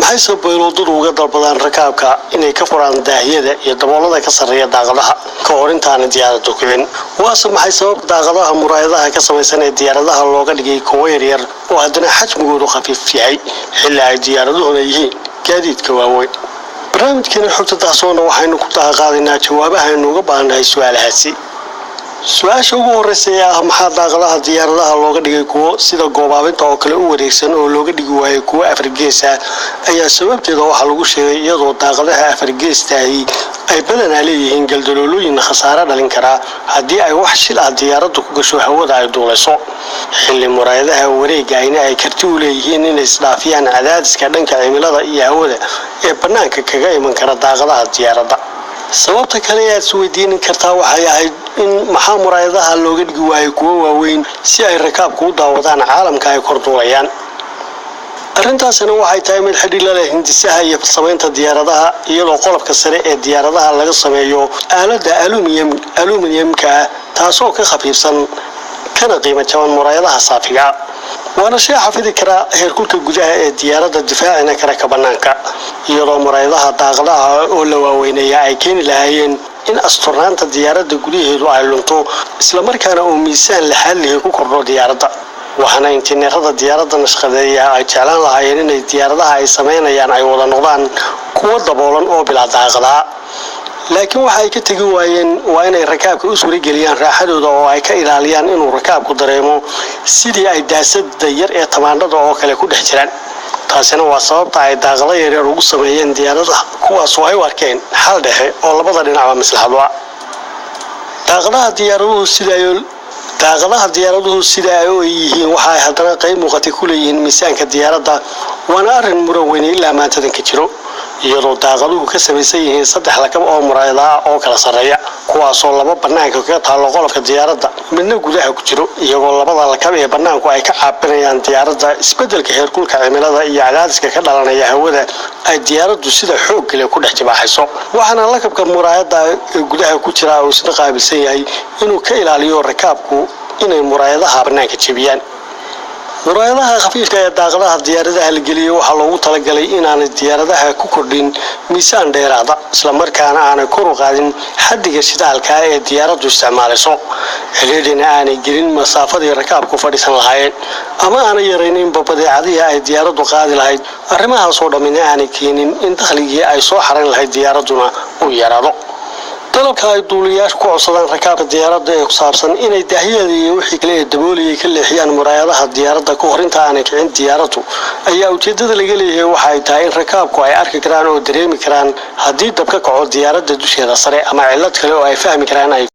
maxay sabayloodu uga dalbadaan rakaabka inay ka furaan daahiyada iyo daboolada ka sareeya daaqadaha ka hor intaan diyaaradu kicin waase maxay sabab daaqadaha muraayadaha ka samaysan ee diyaaradaha looga dhigay kuwa yaryar oo haddana xajmigoodu khafiif yahay xilli ay diyaaraduhuna yihiin gaadiidka waaweyn barnaamijkan xogta taasoo waxaynu ku qaadaynaa jawaabaha aynu uga baahanahay su'aalahaasi su'aasha ugu horeysa ah maxaa daaqadaha diyaaradaha looga dhigay kuwo sida goobaabinta oo kale u wareegsan oo looga dhigi waayay kuwa afar gees ah ayaa sababteeda waxa lagu sheegay iyadoo daaqadaha afar geestahi ay badanaa leeyihiin galdaloolooyin khasaare dhalin kara haddii ay wax shil ah diyaaradu ku gasho hawada ay duulayso xilli muraayadaha wareega ay karti u leeyihiin inay isdhaafiyaan cadaadiska dhanka cimilada iyo hawada ee banaanka kaga iman kara daaqadaha diyaaradda sababta kale ee isweydiin kartaa waxay ahayd in maxaa muraayadaha looga dhigi waayay kuwa waaweyn si ay rakaabku u daawadaan caalamka ay korduulayaan arrintaasina waxay tahay mid xidhiidh la leh hindisaha iyo samaynta diyaaradaha iyadoo qolofka sare ee diyaaradaha laga sameeyo aalada aluminiyamka taasoo ka khafiifsan kana qiimo jaban muraayadaha saafiga waana shay xafidi kara heerkulka gudaha ee diyaaradda difaacina kara ka banaanka iyadoo muraayadaha daaqadaha oo la waaweynaya ay keeni lahaayeen in asturnaanta diyaaradda gudaheedu ay lunto isla markaana uu miisaan laxaad leh ku kordho diyaaradda waxaana injineerada diyaaradda nashqadeeya ay jeclaan lahaayeen inay diyaaradaha ay sameynayaan ay wada noqdaan kuwa daboolan oo bilaa daaqadaha laakiin waxa ay ka tagi waayeen waa inay rakaabka u suurageliyaan raaxadooda oo ay ka ilaaliyaan inuu rakaabku dareemo sidii ay daasada yar ee tamaandhada oo kale ku dhex jiraan taasina waa sababta ay daaqado yaryar ugu sameeyeen diyaaradaha kuwaas oo ay u arkeen xal dhexe oo labada dhinacba maslaxad ah daaqadaha diyaaraduhu sida ay u yihiin waxa ay haddana qayb muuqata ku leeyihiin miisaanka diyaaradda waana arrin muran weyn ilaa maantadan ka jiro iyadoo daaqaduhu ka samaysan yihiin saddex lakab oo muraayadaha oo kala sareeya kuwaasoo laba banaanka kaga taalo qolofka diyaaradda midna gudaha ku jiro iyagoo labada lakab ee banaanku ay ka caabinayaan diyaaradda isbedelka heerkulka cimilada iyo cadaadiska ka dhalanaya hawada ay diyaaraddu sida xoog leh ku dhex jibaaxayso waxaana lakabka muraayada ee gudaha ku jira uu isna qaabilsan yahay inuu ka ilaaliyo rakaabku inay muraayadaha banaanka jebiyaan muraayadaha khafiifka ee daaqadaha diyaaradaha la geliyay waxaa loogu talagalay inaanay diyaaradaha ku kordhin miisaan dheeraada isla markaana aanay kor u qaadin xaddiga shidaalka ee diyaaraddu isticmaalayso xilliidhina aanay gelin masaafadii rakaabku fadhiisan lahaayeen ama aanay yarayninba badeecadihii ay diyaaraddu qaadi lahayd arrimahaasoo dhammina aanay keenin in dakhligii ay soo xarayn lahayd diyaaradduna uu yaraado dalabka ay duuliyaashu ku codsadaan rakaabka diyaaradda ee ku saabsan inay daahiyada iyo wixii kale ee daboolayay ka leexiyaan muraayadaha diyaaradda ka hor inta aanay kicin diyaaraddu ayaa ujeedada laga leeyahay waxa ay tahay in rakaabku ay arki karaan oo dareemi karaan haddii dab ka kaco diyaaradda dusheeda sare ama cillad kale oo ay fahmi karaan ay